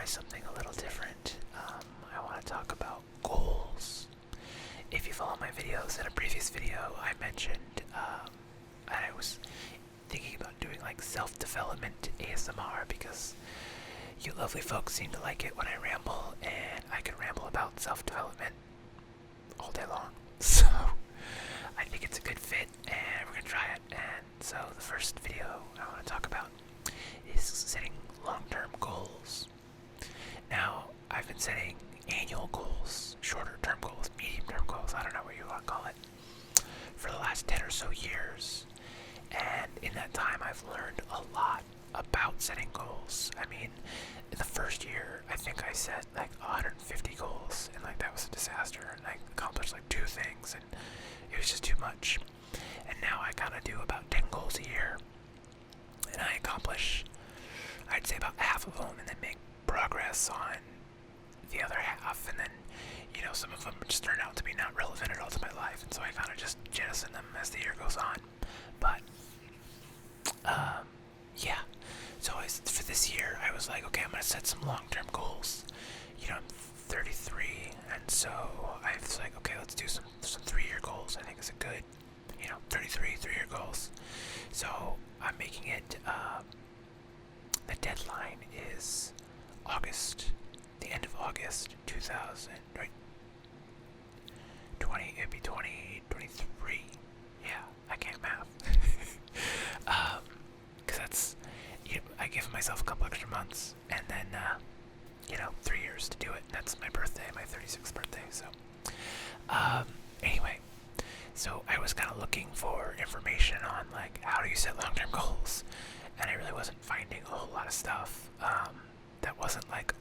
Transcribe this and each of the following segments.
try something a little different. I want to talk about goals. If you follow my videos, in a previous video I mentioned I was thinking about doing like self-development ASMR because you lovely folks seem to like it when I ramble, and I can ramble about self-development all day long. So I think it's a good fit, and we're gonna try it. And so the first video I want to talk about is setting long-term goals. Now, I've been setting annual goals, shorter-term goals, medium-term goals, I don't know what you want to call it, for the last 10 or so years. And in that time, I've learned a lot about setting goals. I mean, in the first year, I think I set like 150 goals, and like that was a disaster, and I accomplished like 2 things, and it was just too much. And now I kind of do about 10 goals a year, and I accomplish, I'd say, about half of them, and then make progress on the other half, and then, you know, some of them just turn out to be not relevant at all to my life, and so I kind of just jettison them as the year goes on. But yeah, so for this year I was like, okay, I'm gonna set some long-term goals. You know, I'm 33, and so I was like, okay, let's do some 3-year goals. I think it's a good, 33 3-year goals. So I'm making it, the deadline is August, the end of August 2000, right? it'd be 2023. Yeah, I can't math. Because that's, I give myself a couple extra months, and then, 3 years to do it. That's my birthday, my 36th birthday, so. Anyway, so I was kind of looking for information on, like, how do you set long-term goals? And I really wasn't finding a whole lot of stuff, that wasn't, like,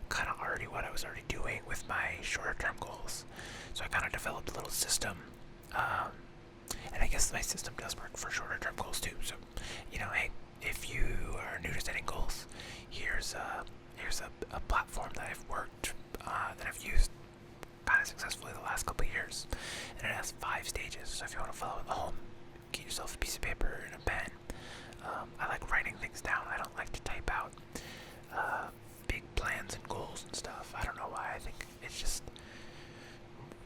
kind of already what I was already doing with my shorter-term goals. So I kind of developed a little system, and I guess my system does work for shorter-term goals too. So, hey, if you are new to setting goals, here's a platform that I've worked, that I've used kind of successfully the last couple of years, and it has 5 stages. So if you want to follow at home, get yourself a piece of paper and a pen. I like writing things down. I don't like to type out big plans and goals and stuff. I don't know why. I think it's just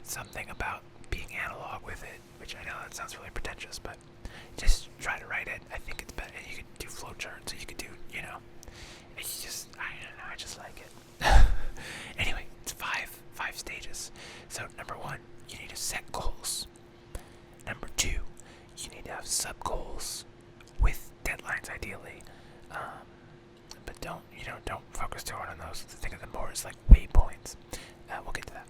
something about being analog with it, which I know that sounds really pretentious, but just try to write it. I think it's better. You could do flowcharts, so you could do, it's just, I don't know, I just like it. Anyway, it's 5 stages. So number 1, you need to set goals. Number 2, you need to have sub-goals with deadlines, ideally. But don't focus too hard on those. Think of them more as like waypoints. We'll get to that.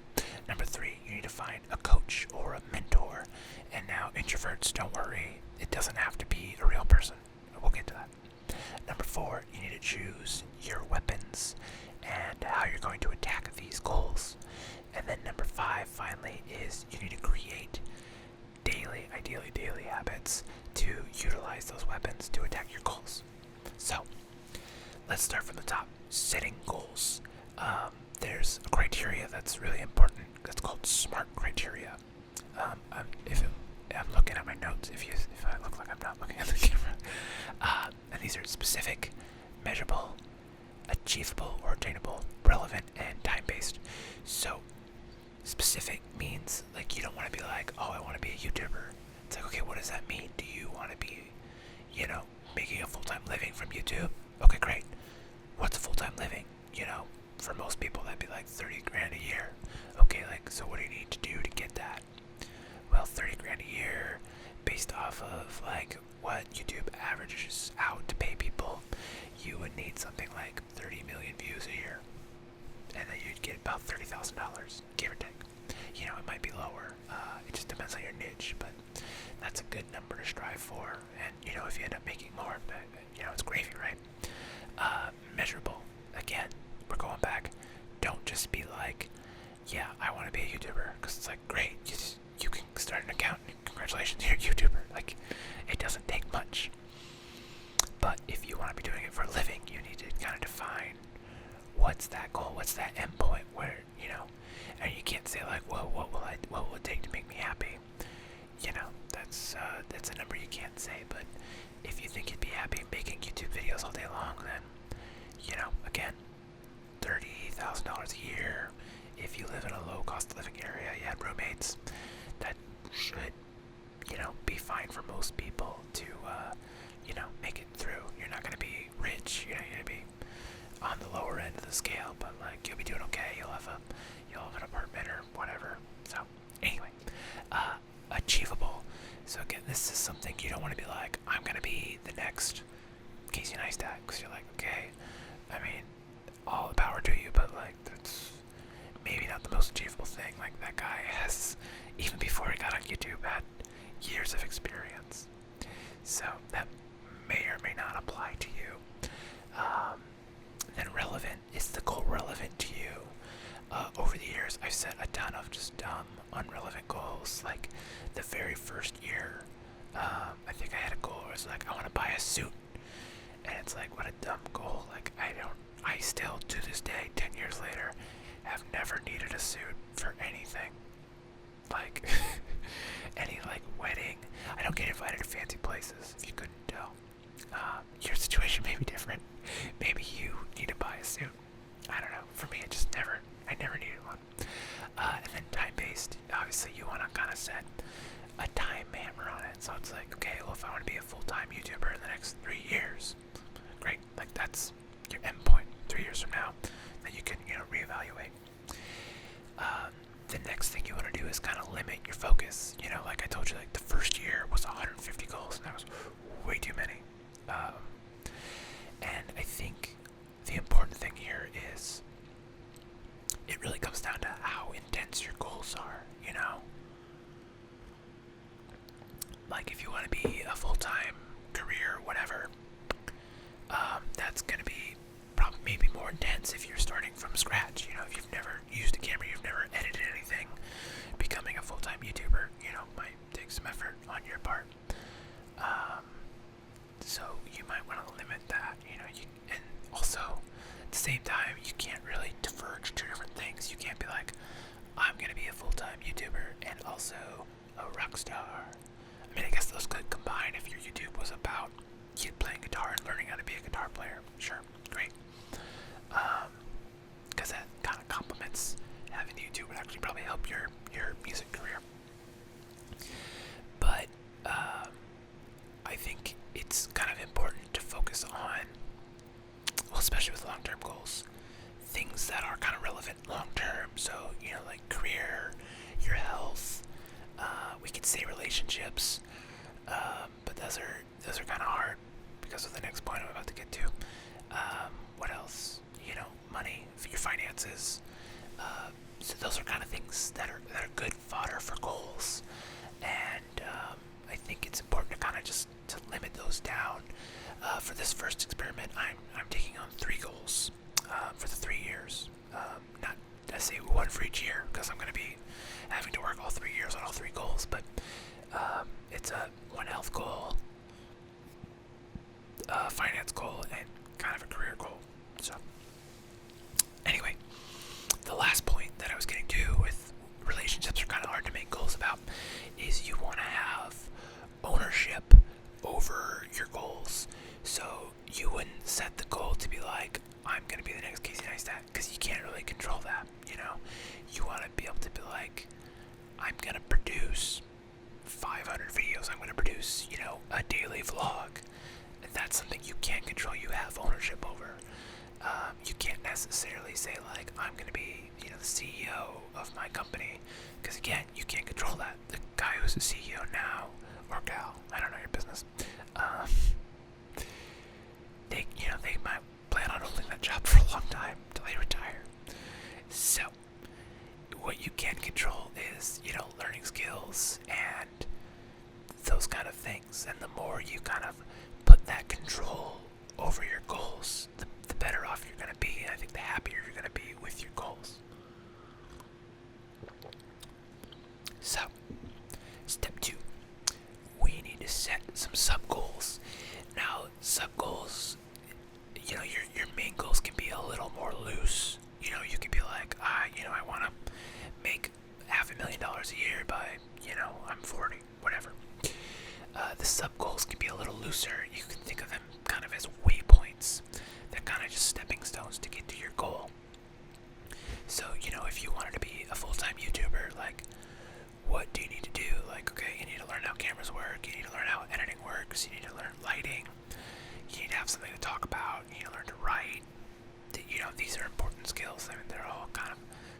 Number 3, you need to find a coach or a mentor. And now, introverts, don't worry. It doesn't have to be a real person. We'll get to that. Number 4, you need to choose your weapons and how you're going to attack these goals. And then number 5, finally, is you need to create ideally daily habits to utilize those weapons to attack your goals. So, let's start from the top. Setting goals. There's a criteria that's really important. That's called SMART criteria. I'm looking at my notes. If I look like I'm not looking at the camera, and these are specific, measurable, achievable or attainable, relevant, and time-based. So, specific means like you don't want to be like, oh, I want to be a YouTuber. It's like, okay, what does that mean? Do you want to be, making a full-time living from YouTube? Okay, great. What's a full-time living? For most people that'd be like 30 grand a year. Okay, like, so what do you need to do to get that? Well, 30 grand a year based off of like what YouTube averages out to pay people, you would need something like 30 million views a year, and then you'd get about $30,000, give or take. It might be lower. It just depends on your niche, but that's a good number to strive for. And if you end up making more, it's gravy, right? Measurable. Again, we're going back. Don't just be like, yeah, I want to be a YouTuber, because it's like, great, you can start an account, and congratulations, you're a YouTuber. Like, it doesn't take much. But if you want to be doing it for a living, you need to kind of define what's that goal, what's that end point, where, and you can't say like, well, what will it take to make me happy? That's a number you can't say. But if you think you'd be happy making YouTube videos all day long, then, again, $30,000 a year. If you live in a low cost of living area, you have roommates, that should, be fine for most people to, make it through. You're not going to be rich, you're going to be on the lower end of the scale, but like you'll be doing okay. You'll have an apartment or whatever. So anyway, achievable. So again, this is something you don't want to be like, I'm going to be the next Casey Neistat, because you're like, okay, I mean, all the power to you, but like that's maybe not the most achievable thing. Like that guy has, even before he got on YouTube, had years of experience. So that may or may not apply to you. Then relevant, is the goal relevant to you? Over the years, I've set a ton of just dumb, unrelevant goals. Like the very first year, I think I had a goal where it was like, I want to buy a suit. And it's like, what a dumb goal. Like I still, to this day, 10 years later, have never needed a suit for anything. Like, any, like, wedding. I don't get invited to fancy places, if you couldn't tell. Your situation may be different. Maybe you need to buy a suit. I don't know. For me, I never needed one. And then time-based, obviously you want to kind of set a time hammer on it. So it's like, okay, well, if I want to be a full-time YouTuber in the next 3 years, great. Like, that's your end point. 3 years from now, then you can, reevaluate. The next thing you want to do is kind of limit your focus. Like I told you, like the first year was 150 goals, and that was way too many. And I think the important thing here is it really comes down to how intense your goals are, Like if you want to be a full-time career, whatever, that's going to be probably maybe more intense if you're starting from scratch. If you've never used a camera, you've never edited anything, becoming a full-time YouTuber, might take some effort on your part. So you might want to limit that, and also at the same time, you can't really diverge two different things. You can't be like, I'm going to be a full-time YouTuber and also a rock star. I mean, I guess those could combine if your YouTube was about you playing guitar and learning how to be a guitar player. Sure, great. Because that kind of complements having YouTube would actually probably help your music career. But I think it's kind of important to focus on, well, especially with long-term goals, things that are kind of relevant long-term. So, like career, your health, we could say relationships, but those are kind of hard because of the next point I'm about to get to. What else? Money, your finances. So those are kind of things that are good fodder for goals, and I think it's important to kind of just to limit those down. For this first experiment, I'm taking on 3 goals for the 3 years. Not I say one for each year because I'm going to be having to work all 3 years on all 3 goals, but it's a one health goal, a finance goal, and kind of a career goal. So anyway, the last point that I was getting to with relationships are kind of hard to make goals about is you want to have ownership over your goals. So you wouldn't set the goal to be like, I'm going to be the next Casey Neistat, because you can't really control that, You want to be able to be like, I'm going to produce 500 videos. I'm going to produce, a daily vlog. And that's something you can't control. You have ownership over. You can't necessarily say like, I'm going to be, the CEO of my company, because again, you can't control that. The guy who's the CEO now, or gal, I don't know your business, they might plan on holding that job for a long time till they retire. So what you can control is, learning skills and those kind of things. And the more you kind of put that control over your goals, the better off you're going to be. And I think the happier you're going to be with your goals. So, step 2, we need to set some sub-goals. Now, sub-goals, your main goals can be a little more loose. You can be like, I want to make $500,000 a year by, I'm 40, whatever. The sub-goals can be a little looser. You can think of them kind of as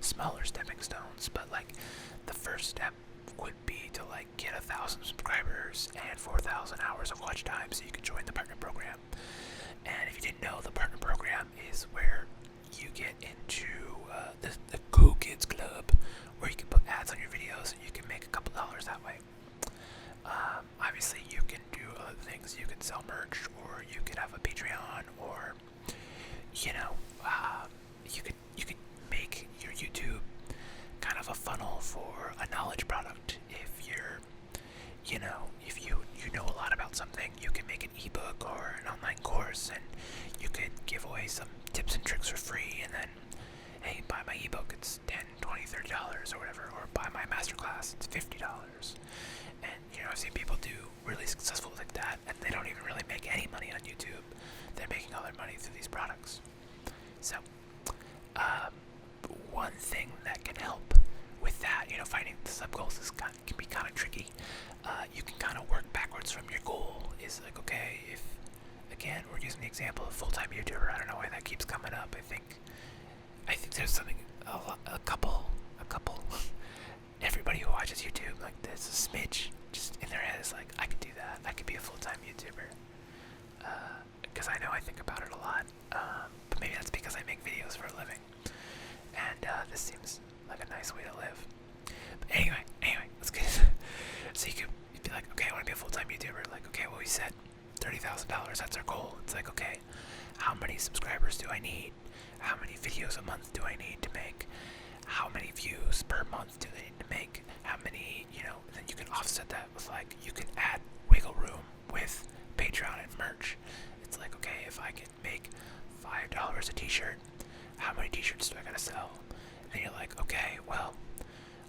smaller stepping stones, but like the first step would be to like get 1,000 subscribers and 4,000 hours of watch time so you can join the partner program. And if you didn't know, the partner program is where you get into the Cool Kids Club, where you can put ads on your videos and you can make a couple dollars that way. Obviously, you can do other things. You can sell merch, or you could have a Patreon, or you know, you could make your YouTube kind of a funnel for a knowledge product. If you're, if you know a lot about something, you can make an ebook or an online course, and you could give away some tips and tricks for free, and then, hey, buy my ebook, it's $10, $20, $30 or whatever, or buy my masterclass, it's $50. And, I've seen people do really successful like that, and they don't even really make any money on YouTube. They're making all their money through these products. So, one thing that can help with that, finding the sub goals can be kind of tricky. You can kind of work backwards from your goal. Is like, okay, if, again, we're using the example of full-time YouTuber, I don't know why that keeps coming up. I think there's something, a couple, everybody who watches YouTube, like, there's a smidge just in their head is like, I could do that, I could be a full-time YouTuber, because I know I think about it a lot, but maybe that's because I make videos for a living, and this seems like a nice way to live. But anyway, let's get it. So you'd be like, okay, I want to be a full-time YouTuber, like, okay, well, we said $30,000, that's our goal. It's like, okay, how many subscribers do I need? How many videos a month do I need to make? How many views per month do they need to make? How many, then you can offset that with, like, you can add wiggle room with Patreon and merch. It's like, okay, if I can make $5 a t-shirt, how many t-shirts do I gotta sell? And then you're like, okay, well,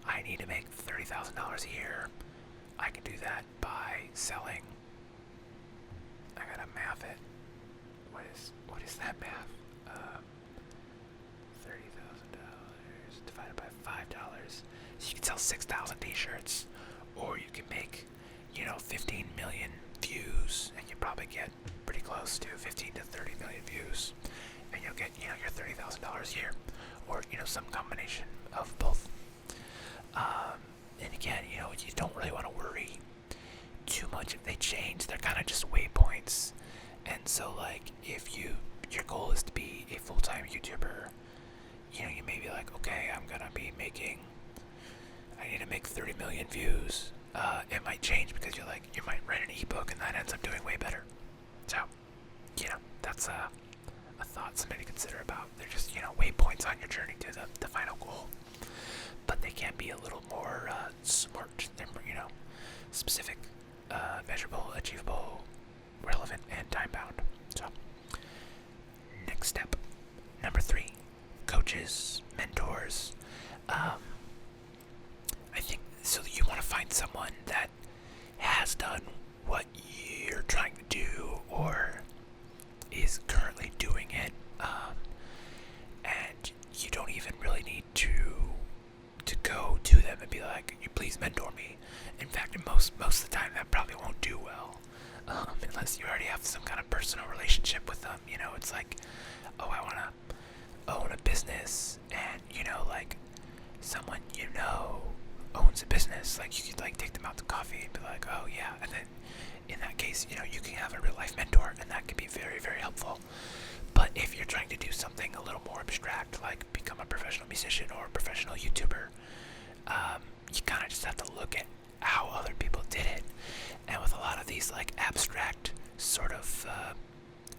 I need to make $30,000 a year. I can do that by selling, I gotta math it. What is that math? $30,000 divided by $5. So you can sell 6,000 t-shirts, or you can make, 15 million views, and you probably get pretty close to 15 to 30 million views, and you'll get, your $30,000 a year, or, some combination of both. And again, you don't really want to worry too much if they change. They're kind of just waypoints. And so, like, if your goal is to be a full-time YouTuber, you may be like, okay, I'm gonna be I need to make 30 million views. It might change because you might write an ebook and that ends up doing way better. So, that's a thought, something to consider about. They're just, waypoints on your journey to the final goal. But they can be a little more smart. They're, specific, measurable, achievable, relevant, and time-bound. So, next step, number 3, coaches, mentors. I think so. You want to find someone that has done what you're trying to do, or is currently doing it, and you don't even really need to go to them and be like, "Can you please mentor me?" In fact, most of the time, that probably won't do well, unless you already have some kind of personal relationship with them. It's like, oh, I want to own a business, and like, someone owns a business. Like, you could take them out to coffee and be like, oh yeah, and then in that case, you can have a real life mentor, and that can be very, very helpful. But if you're trying to do something a little more abstract, like become a professional musician or a professional YouTuber, you kind of just have to look at how other people did it. And with a lot of these abstract sort of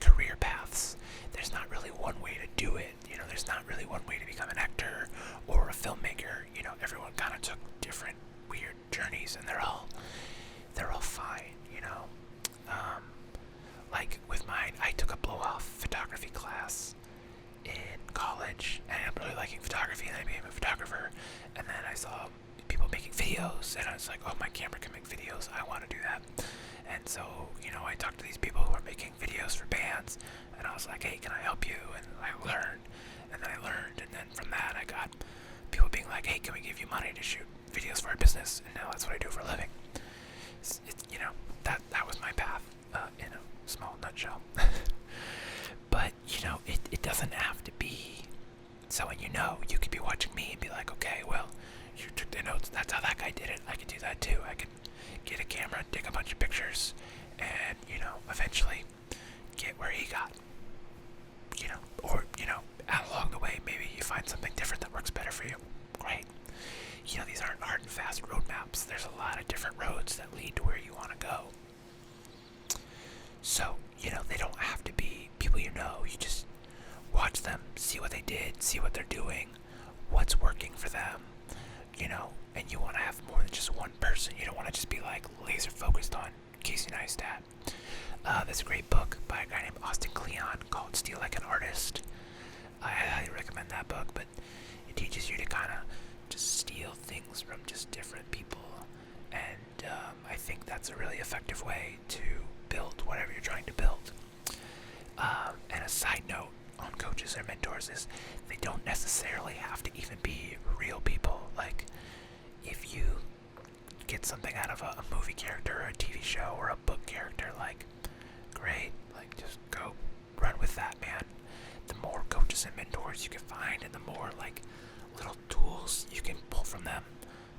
career paths, there's not really one way to do it. There's not really one way to become an actor or a filmmaker. Everyone kind of took different weird journeys, and they're all fine. Like with mine, I took a blow-off photography class in college, and I'm really liking photography, and I became a photographer. And then I saw people making videos, and I was like, oh, my camera can make videos, I want to do that. And so, I talked to these people who are making videos for bands, and I was like, hey, can I help you? And I learned, and then from that I got people being like, hey, can we give you money to shoot videos for our business? And now that's what I do for a living. It's that was my path, in a small nutshell. But, it doesn't have to be someone you could be watching me and be like, do that too. I can get a camera, take a bunch of pictures, and, eventually get where he got. Or, along the way, maybe you find something different that works better for you. Great. These aren't hard and fast roadmaps. There's a lot of different roads that lead to where you want to go. So, they don't have to be people you know. You just watch them, see what they did, see what they're doing, what's working for them, and you want to have more than just one person. You don't want to just be like laser focused on Casey Neistat. There's a great book by a guy named Austin Kleon called Steal Like an Artist. I highly recommend that book, but it teaches you to kind of just steal things from just different people, and I think that's a really effective way to build whatever you're trying to build. And a side note on coaches or mentors is they don't necessarily have to even be real people. Like, if you get something out of a movie character or a TV show or a book character, like, great, like, just go run with that, man. The more coaches and mentors you can find, and the more, like, little tools you can pull from them,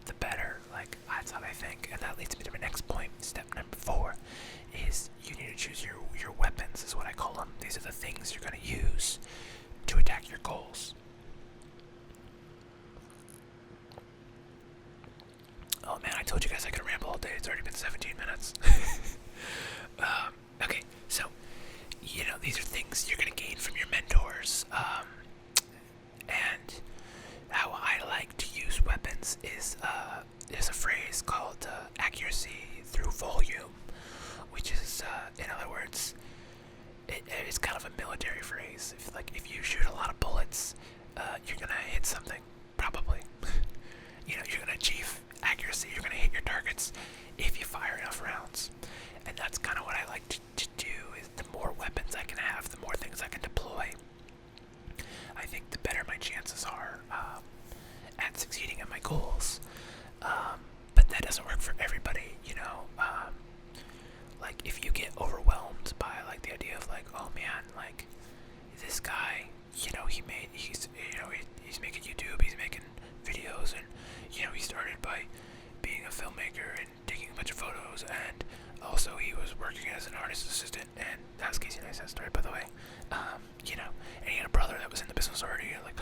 the better. Like, that's how I think. And that leads me to my next point. Step number 4 is you need to choose your weapons, is what I call them. These are the things you're going to use to attack your goals. Oh man, I told you guys I could ramble all day. It's already been 17 minutes. Okay, so, these are things you're going to gain from your mentors. And how I like to use weapons is, there's a phrase called accuracy through volume, which is, in other words, it's kind of a military phrase. If you shoot a lot of bullets, you're going to hit something, probably. You're going to achieve accuracy. You're going to hit your targets if you fire enough rounds. And that's kind of what I like to do, is the more weapons I can have, the more things I can deploy, I think the better my chances are at succeeding at my goals. But that doesn't work for everybody, like, if you get overwhelmed by, like, the idea of, like, oh man, like, this guy, he's making YouTube, he's making videos, and, he started by being a filmmaker and taking a bunch of photos, and also he was working as an artist assistant, and that's Casey Neistat's story, by the way. And he had a brother that was in the business already. You're like,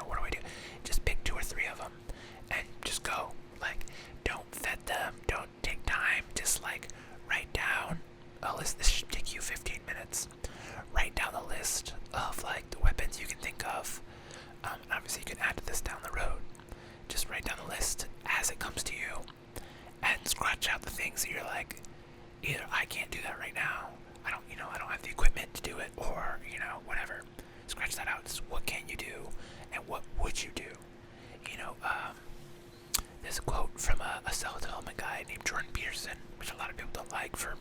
what do I do? Just pick 2 or 3 of them and just go. Like, don't vet them, don't take time, just, like, write down a list. This should take you 15 minutes. Write down the list of, like, the weapons you can think of. Obviously you can add to this down the road. Just write down the list as it comes to you, and scratch out the things that you're like, either I can't do that right now, I don't have the equipment to do it, or, whatever. Scratch that out. Just what can you do, and what would you do? There's a quote from a self-development guy named Jordan Peterson, which a lot of people don't like for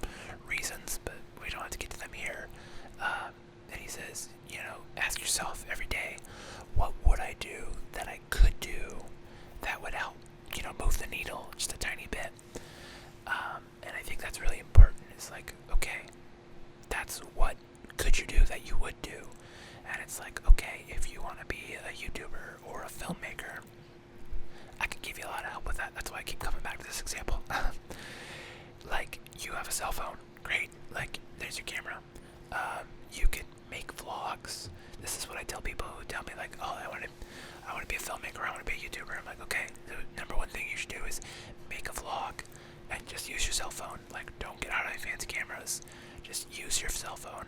reasons, but we don't have to get to them here. And he says, ask yourself every day, what would I do that I could do that would help, move the needle just a tiny bit. And I think that's really important. It's like, okay, that's what could you do that you would do. And it's like, okay, if you want to be a YouTuber or a filmmaker, I can give you a lot of help with that. That's why I keep coming back to this example. Like, you have a cell phone, great. Like, there's your camera. You can make vlogs. This is what I tell people who tell me, like, oh, I want to be a filmmaker, I want to be a YouTuber. I'm like, okay, the number one thing you should do is make a vlog and just use your cell phone. Like, don't get out of fancy cameras. Just use your cell phone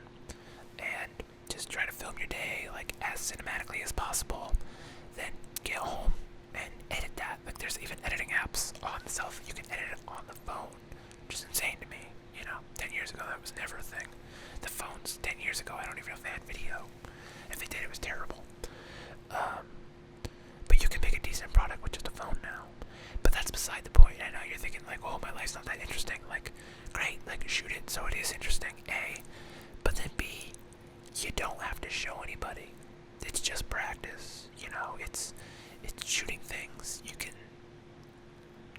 and just try to film your day, like, as cinematically as possible. Then get home and edit that. Like, there's even editing apps on the cell phone. You can edit it on the phone. Just insane to me. 10 years ago that was never a thing. The phones 10 years ago, I don't even know if they had video. If they did, it was terrible. But you can make a decent product with just a phone now. But that's beside the point. I know you're thinking, like, oh, my life's not that interesting. Like, great, like, shoot it so it is interesting, A. But then B, you don't have to show anybody. It's just practice. It's shooting things. You can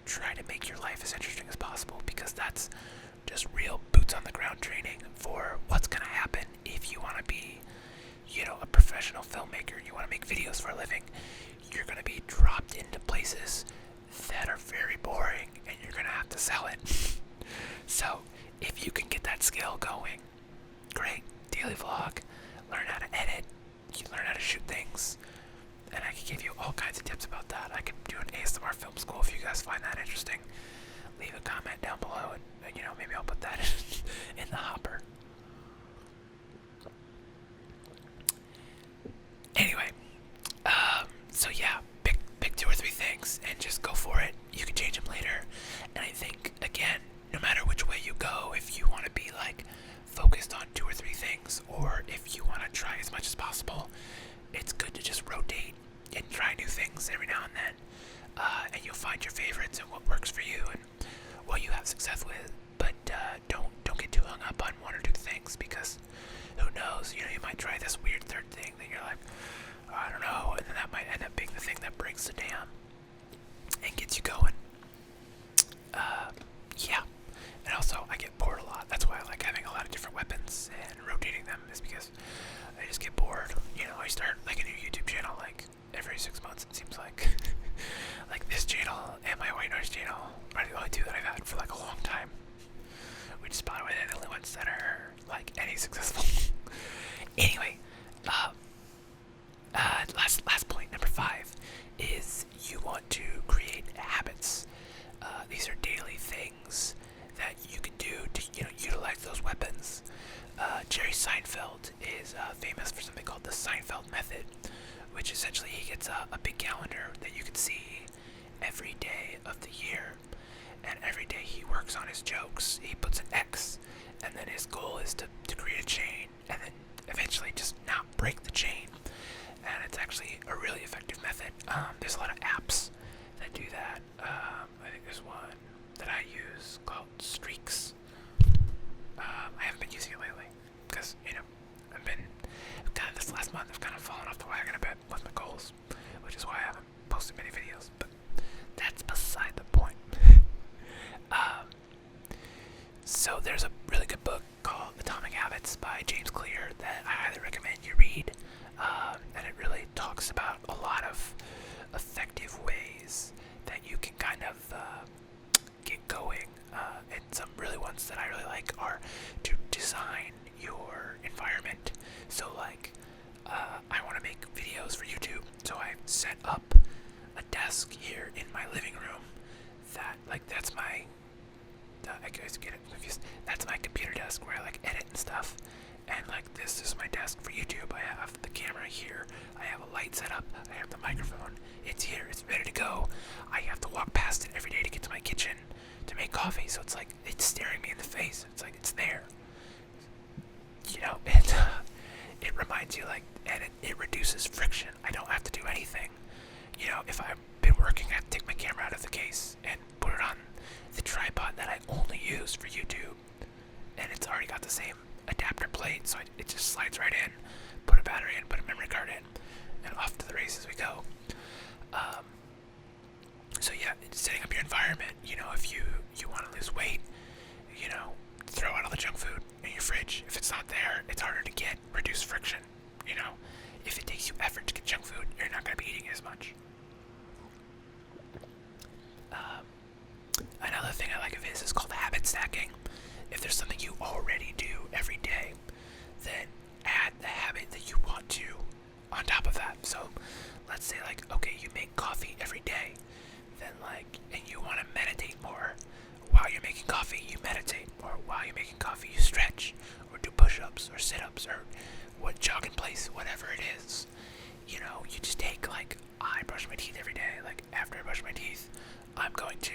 try to make your life as interesting as possible, because that's just real boots on the ground training for what's going to happen if you want to be, a professional filmmaker. You want to make videos for a living. You're going to be dropped into places that are very boring and you're gonna have to sell it. So if you can get that skill going, great. Daily vlog, learn how to edit, you learn how to shoot things, and I can give you all kinds of tips about that. I can do an ASMR film school if you guys find that interesting. Leave a comment down below, and maybe I'll put that in the hopper. Anyway, so yeah, pick 2 or 3 things and just go for it. You can change them later. And I think, again, no matter which way you go, if you want to be like focused on 2 or 3 things, or if you want to try as much as possible, it's good to just rotate and try new things every now and then. And you'll find your favorites and what works for you and what you have success with. But don't get too hung up on 1 or 2 things, because who knows? You might try this weird third thing that you're like, oh, I don't know, and then that might end up being the thing that breaks the dam and gets you going. Yeah. And also, I get bored a lot. That's why I like having a lot of different weapons and rotating them, is because I just get bored. I start like a new YouTube channel like every 6 months, it seems like. Like this channel and my white noise channel are the only 2 that I've had for like a long time. Which is, by the way, the only ones that are like any successful. Anyway, last point, number 5, is you want to create habits. These are daily things that you can do to utilize those weapons. Jerry Seinfeld is famous for something called the Seinfeld method, which essentially he gets a big calendar that you can see every day of the year, and every day he works on his jokes. He puts an X, and then his goal is to create a chain, and then eventually just not break the chain. And it's actually a really effective method. There's a lot of apps that do that. I think there's one that I use called Streaks. I haven't been using it lately because I've been kind of this last month. I've kind of fallen off the wagon a bit with my goals, which is why I haven't posted many videos. But that's beside the point. So there's a really good book called Atomic Habits by James Clear that I highly recommend you read. And it really talks about a lot of effective ways that you can kind of get going. And some really ones that I really like are to design your environment. So like, I want to make videos for YouTube, so I've set up a desk here in my living room that, like, that's my, I guys get it confused, that's my computer desk where I like edit and stuff. And like, this is my desk for YouTube. I have the camera here, I have a light set up, I have the microphone, it's here, it's ready to go. I have to walk past it every day to get to my kitchen to make coffee, so it's like, it's staring me in the face. It's like, it's there. And it reminds you, like, and it reduces friction. I don't have to do anything. If I've been working, I have to take my camera out of the case and put it on the tripod that I only use for YouTube. And it's already got the same adapter plate, so it just slides right in, put a battery in, put a memory card in, and off to the races we go. So yeah, setting up your environment, if you want to lose weight, throw out all the junk food in your fridge. If it's not there, it's harder to get. Reduce friction. If it takes you effort to get junk food, you're not going to be eating as much. Another thing I like of his is called habit stacking. If there's something you already do every day, then add the habit that you want to on top of that. So let's say, like, okay, you make coffee every day, then and you want to meditate more. While you're making coffee, you meditate, or while you're making coffee, you stretch, or do push-ups, or sit-ups, or jog in place, whatever it is. You just take, like, I brush my teeth every day. Like, after I brush my teeth, I'm going to,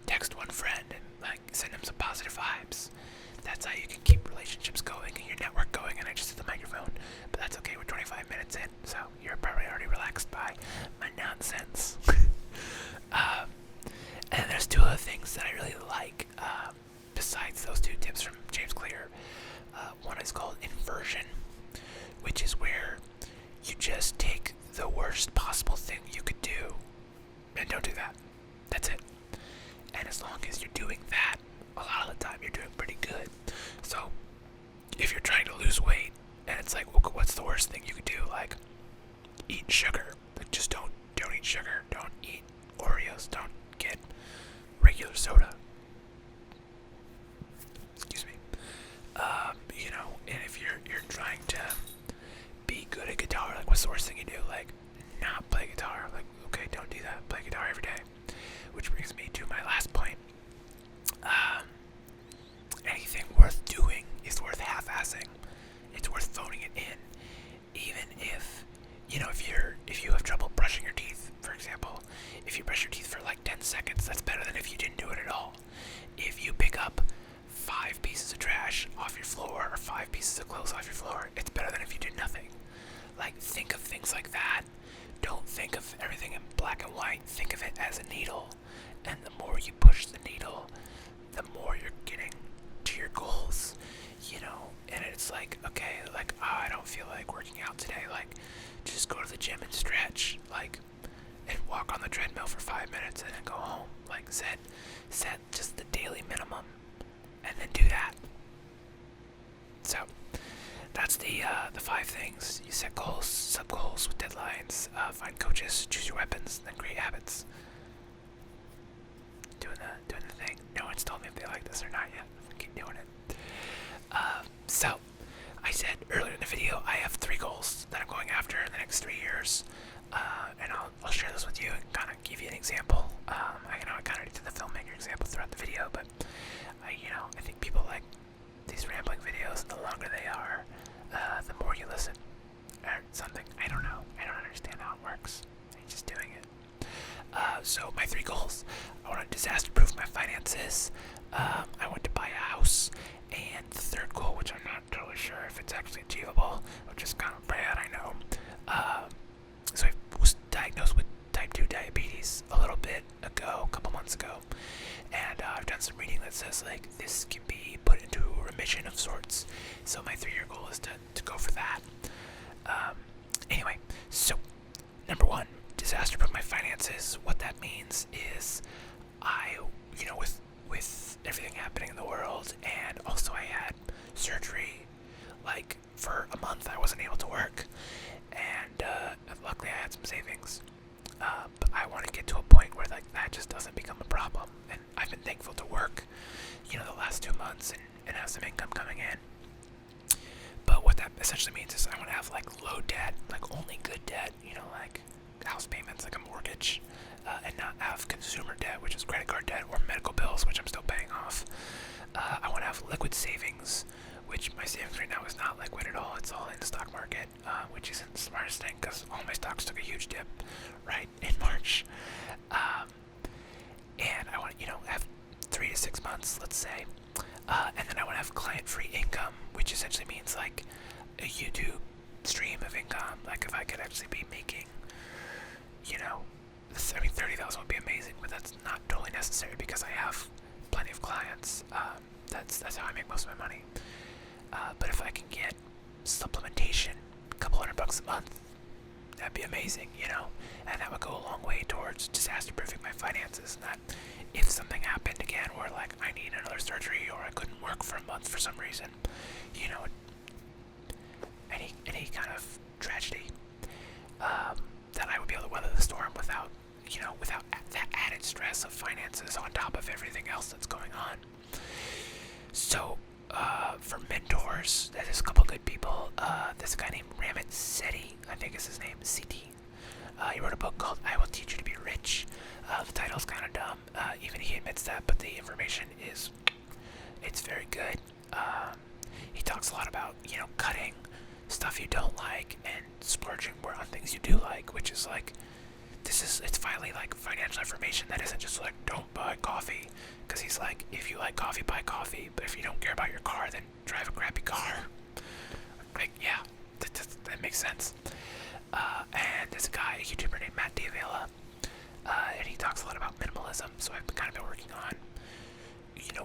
text one friend and, like, send them some positive vibes. That's how you can keep relationships going and your network going. And I just hit the microphone, but that's okay. We're 25 minutes in, so you're probably already relaxed by my nonsense. And there's 2 other things that I really like, besides those 2 tips from James Clear. One is called inversion, which is where you just take the worst possible thing you could do and don't do that. That's it. And as long as you're doing that, a lot of the time you're doing pretty good. So if you're trying to lose weight and it's like, well, what's the worst thing you could do? Like, eat sugar. Like, just don't eat sugar. Don't eat Oreos. Don't get regular soda. Excuse me. And if you're trying to be good at guitar, like what's the worst thing you do? Like not play guitar. Like okay, don't do that. Play guitar every day. Which brings me to my last point. Anything worth doing is worth half-assing. It's worth phoning it in, even if if you have trouble brushing your teeth, for example. If you brush your teeth for like 10 seconds, that's better than if you didn't do it at all. If you pick up 5 pieces of trash off your floor or 5 pieces of clothes off your floor, it's better than if you did nothing. Like, think of things like that. Don't think of everything in black and white. Think of it as a needle. And the more you push the needle, the more you're getting to your goals, and it's like, okay, like, oh, I don't feel like working out today, like, just go to the gym and stretch, like, and walk on the treadmill for 5 minutes and then go home, like, set just the daily minimum, and then do that. So, that's the 5 things. You set goals, sub-goals with deadlines, find coaches, choose your weapons, then create habits. Doing the thing. No one's told me if they like this or not yet. Keep doing it. So, I said earlier in the video, I have 3 goals that I'm going after in the next 3 years, and I'll share this with you and kind of give you an example. I kind of did the filmmaker example throughout the video, but I think people like these rambling videos. The longer they are, the more you listen, or something. I don't know. I don't understand how it works. I'm just doing it. So my 3 goals. I want to disaster-proof my finances. I want to buy a house. And the 3rd goal, which I'm not totally sure if it's actually achievable, which is kind of bad, I know. So I was diagnosed with type 2 diabetes a little bit ago, a couple months ago. And I've done some reading that says, like, this can be put into remission of sorts. So my 3-year goal is to go for that. Anyway, so number 1, disaster-proof my finances. What that means is with everything happening in the world, and also I had surgery, like, for a month I wasn't able to work, and luckily I had some savings, but I want to get to a point where, like, that just doesn't become a problem, and I've been thankful to work, the last 2 months and have some income coming in. But what that essentially means is I want to have, like, low debt, like, only good debt, like house payments, like a mortgage, and not have consumer debt, which is credit card debt, or medical bills, which I'm still paying off. I want to have liquid savings, which my savings right now is not liquid at all. It's all in the stock market, which isn't the smartest thing because all my stocks took a huge dip right in March. And I want to, have 3 to 6 months, let's say. And then I want to have client-free income, which essentially means like a YouTube stream of income. Like if I could actually be making, $30,000 would be amazing, but that's not totally necessary because I have plenty of clients. That's how I make most of my money. But if I can get supplementation, a couple $100 a month, that'd be amazing, and that would go a long way towards disaster-proofing my finances. And that if something happened again where, like, I need another surgery or I couldn't work for a month for some reason, any kind of tragedy, that I would be able to weather the storm without that added stress of finances on top of everything else that's going on. So, for mentors, there's a couple good people. This guy named Ramit Sethi, I think is his name, CT. He wrote a book called I Will Teach You to Be Rich. The title's kind of dumb. Even he admits that, but the information it's very good. He talks a lot about, cutting stuff you don't like and splurging more on things you do like, which is like, it's finally like financial information that isn't just like, don't buy coffee. Because he's like, if you like coffee, buy coffee. But if you don't care about your car, then drive a crappy car. Like, yeah, that makes sense. And there's a guy, a YouTuber named Matt D'Avella, and he talks a lot about minimalism. So I've kind of been working on,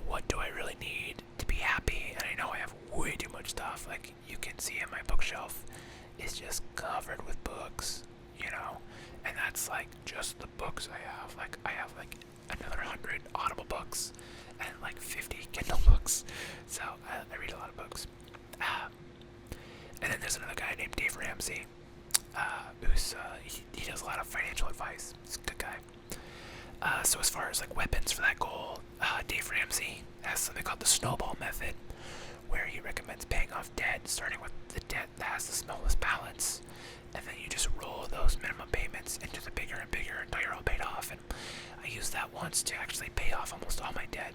what do I really need to be happy? And I know I have way too much stuff. Like you can see in my bookshelf, is just covered with books, and that's like just the books I have. Like I have like another 100 Audible books and like 50 Kindle books. So I read a lot of books. And then there's another guy named Dave Ramsey, who's he does a lot of financial advice. He's a good guy. So as far as like weapons for that goal, Dave Ramsey has something called the snowball method, where he recommends paying off debt, starting with the debt that has the smallest balance, and then you just roll those minimum payments into the bigger and bigger until you're all paid off. And I used that once to actually pay off almost all my debt,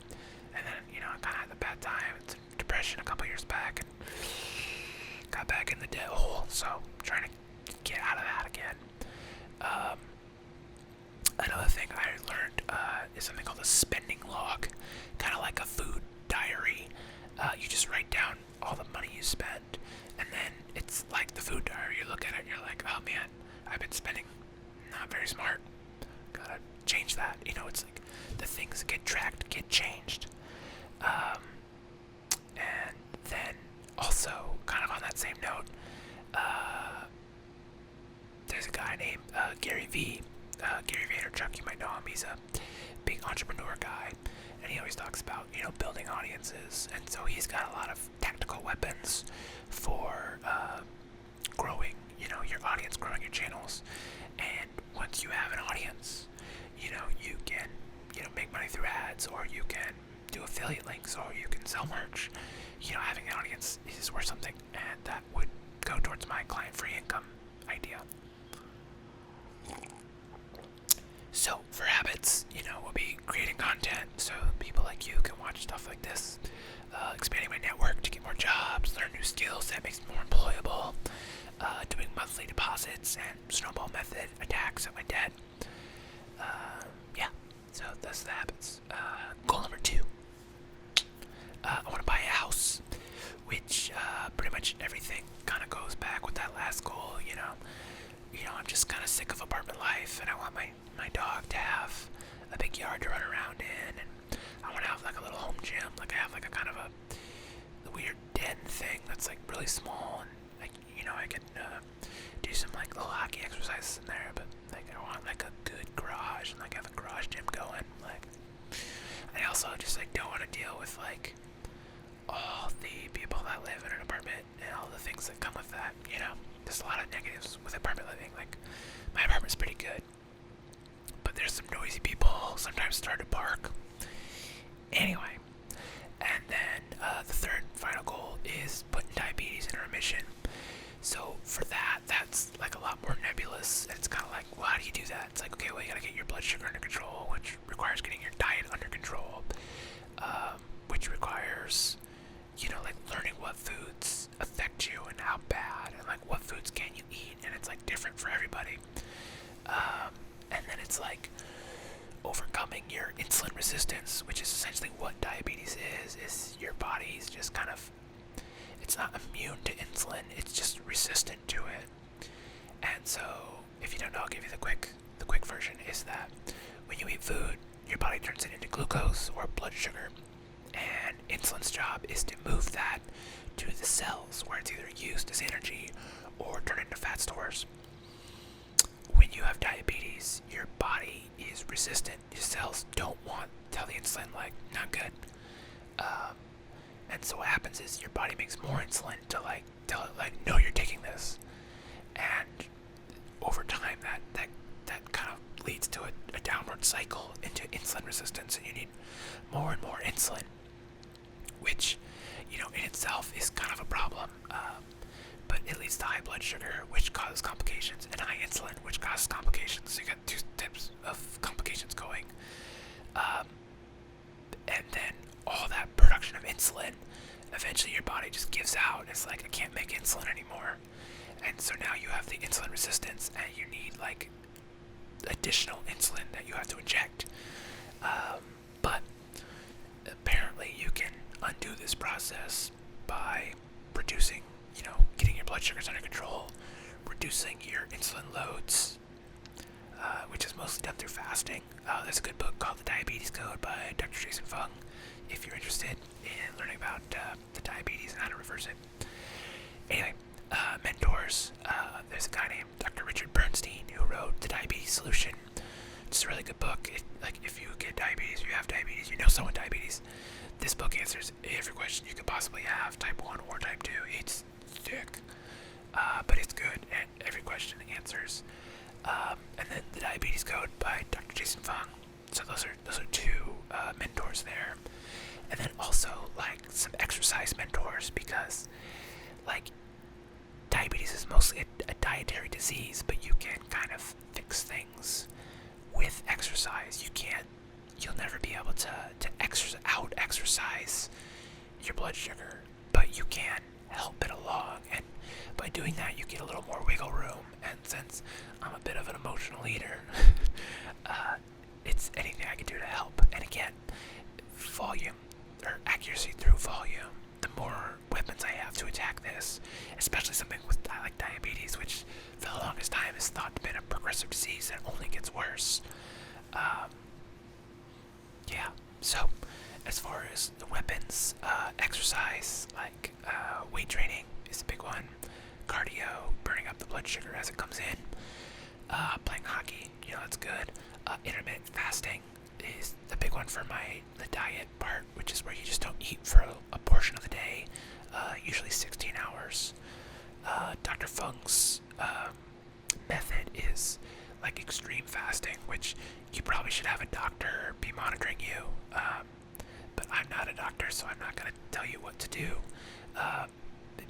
and then I kind of had a bad time, it's depression a couple years back, and got back in the debt hole. So I'm trying to get out of that again. Another thing I learned is something called a spending log, kind of like a food diary. You just write down all the money you spend, and then it's like the food diary. You look at it and you're like, oh man, I've been spending not very smart. Gotta change that. It's like the things that get tracked get changed. And then also, kind of on that same note, there's a guy named Gary Gary Vaynerchuk. You might know him. He's a big entrepreneur guy, and he always talks about building audiences. And so he's got a lot of tactical weapons for growing your audience, growing your channels. And once you have an audience, you can make money through ads, or you can do affiliate links, or you can sell merch. Having an audience is worth something, and that would go towards my client-free income idea. So for habits, we'll be creating content so people like you can watch stuff like this, expanding my network to get more jobs, learn new skills that makes me more employable, doing monthly deposits and snowball method attacks at my debt. Yeah, so that's the habits. Goal number 2. I want to buy a house, which pretty much everything kind of goes back with that last goal. I'm just kind of sick of apartment life, and I want my dog to have a big yard to run around in, and I want to have like a little home gym. Like I have like a kind of a weird den thing that's like really small, and I can do some like little hockey exercises in there. But like I want like a good garage and like have a garage gym going. Like I also just like don't want to deal with like all the people that live in an apartment and all the things that come with that. There's a lot of negatives with apartment living. Like my apartment's pretty good, but there's some noisy people. Sometimes it's hard to park. Anyway, and then the third final goal is putting diabetes in remission. So for that, that's like a lot more nebulous. And it's kind of like, well, how do you do that? It's like, okay, well, you gotta get your blood sugar under control, which requires getting your diet under control, which requires like learning what foods affect you and how bad, and like what foods can you eat, and it's like different for everybody. And then it's like overcoming your insulin resistance, which is essentially what diabetes is your body's just kind of, it's not immune to insulin, it's just resistant to it. And so if you don't know, I'll give you the quick version is that when you eat food, your body turns it into glucose or blood sugar, and insulin's job is to move that to the cells where it's either used as energy or turned into fat stores. When you have diabetes, your body is resistant. Your cells don't want to tell the insulin like not good, and so what happens is your body makes more insulin to like tell it like no, you're taking this, and over time that kind of leads to a downward cycle into insulin resistance, and you need more and more insulin, which in itself is kind of a problem, but it leads to high blood sugar, which causes complications, and high insulin, which causes complications. So you got two types of complications going, and then all that production of insulin, eventually your body just gives out. It's like, I can't make insulin anymore, and so now you have the insulin resistance, and you need like additional insulin that you have to inject. But apparently you can undo this process by reducing, getting your blood sugars under control, reducing your insulin loads, which is mostly done through fasting. There's a good book called The Diabetes Code by Dr. Jason Fung, if you're interested in learning about the diabetes and how to reverse it. Anyway, mentors. There's a guy named Dr. Richard Bernstein who wrote The Diabetes Solution. It's a really good book. If you get diabetes, you have diabetes, you know someone with diabetes, this book answers every question you could possibly have, type 1 or type 2. It's thick, but it's good, and every question answers. And then The Diabetes Code by Dr. Jason Fung. So So those are two mentors there, and then also like some exercise mentors because like diabetes is mostly a dietary disease, but you can kind of fix things with exercise. You'll never be able to exercise your blood sugar, but you can help it along, and by doing that you get a little more wiggle room. And since I'm a bit of an emotional eater, it's anything I can do to help. And again, volume or accuracy through volume. The more weapons I have to attack this, especially something with like diabetes, which for the longest time is thought to be a progressive disease and only gets worse. Yeah. So, as far as the weapons, exercise, like weight training is a big one. Cardio, burning up the blood sugar as it comes in. Playing hockey, that's good. Intermittent fasting is the big one for the diet part, which is where you just don't eat for a portion of the day, usually 16 hours. Dr. Fung's method is like extreme fasting, which you probably should have a doctor be monitoring you. But I'm not a doctor, so I'm not going to tell you what to do.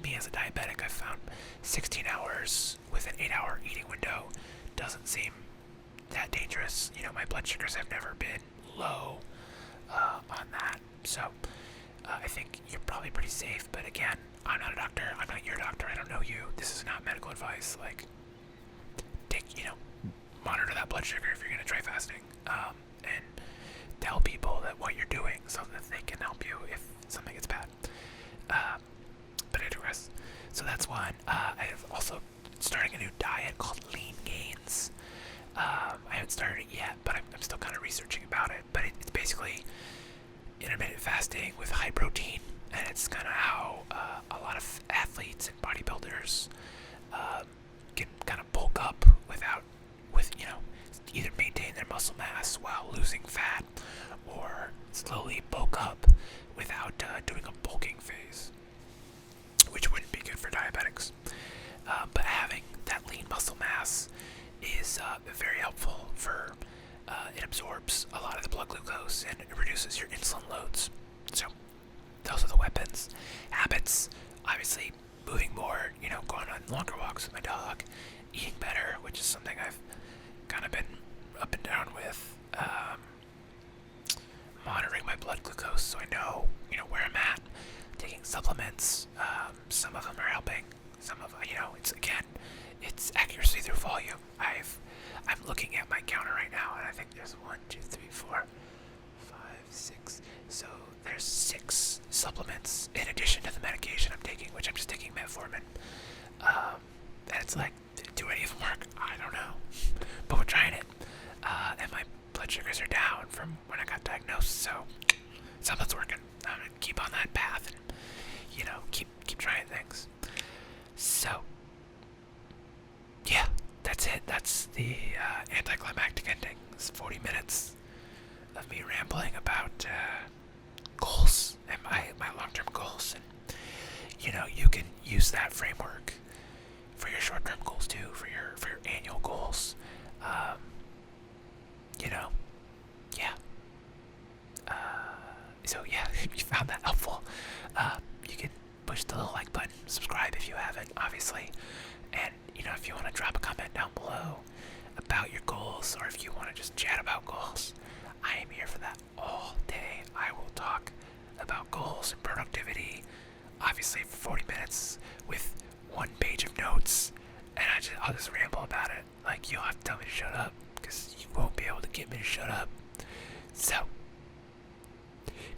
Me as a diabetic, I've found 16 hours with an 8-hour eating window doesn't seem that dangerous. My blood sugars have never been low on that, so I think you're probably pretty safe. But again, I'm not a doctor. I'm not your doctor. I don't know you. This is not medical advice. Like, monitor that blood sugar if you're going to try fasting, and tell people that what you're doing so that they can help you if something gets bad. But I digress. So that's one. I've also starting a new diet called Lean Gains. I haven't started it yet, but I'm still kind of researching about it. But it's basically intermittent fasting with high protein, and it's kind of how a lot of athletes and bodybuilders can kind of bulk up either maintain their muscle mass while losing fat, or slowly bulk up without doing a bulking phase, which wouldn't be good for diabetics. But having that lean muscle mass is very helpful for it absorbs a lot of the blood glucose and it reduces your insulin loads. So those are the weapons. Habits, obviously moving more, going on longer walks with my dog, eating better, which is something I've kind of been up and down with, monitoring my blood glucose so I know, where I'm at, taking supplements. Some of them are helping. Some of it's accuracy through volume. I'm looking at my counter right now, and I think there's 1, 2, 3, 4, 5, 6. So there's 6 supplements in addition to the medication I'm taking, which I'm just taking metformin. And it's like, do any of them work? I don't know, but we're trying it. And my blood sugars are down from when I got diagnosed, so something's working. I'm gonna keep on that path and keep trying things. So yeah, that's it. That's the anticlimactic ending. It's 40 minutes of me rambling about goals and my long-term goals, and you can use that framework for your short-term goals too, for your annual goals. Yeah. So yeah, if you found that helpful, you can push the little like button, subscribe if you haven't, obviously, and if you want to drop a comment down below about your goals, or if you want to just chat about goals, I am here for that all day. I will talk about goals and productivity, obviously for 40 minutes with 1 page of notes, and I'll just ramble about it. Like, you'll have to tell me to shut up, because you won't be able to get me to shut up. So,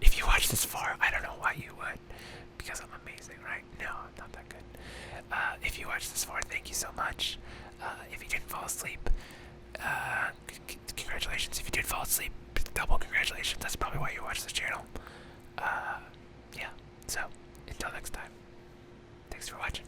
if you watch this far, I don't know why you would, because I'm amazing, right? No, I'm not that good. If you watched this far, thank you so much. If you didn't fall asleep, congratulations. If you did fall asleep, double congratulations. That's probably why you watch this channel. Yeah, so until next time, thanks for watching.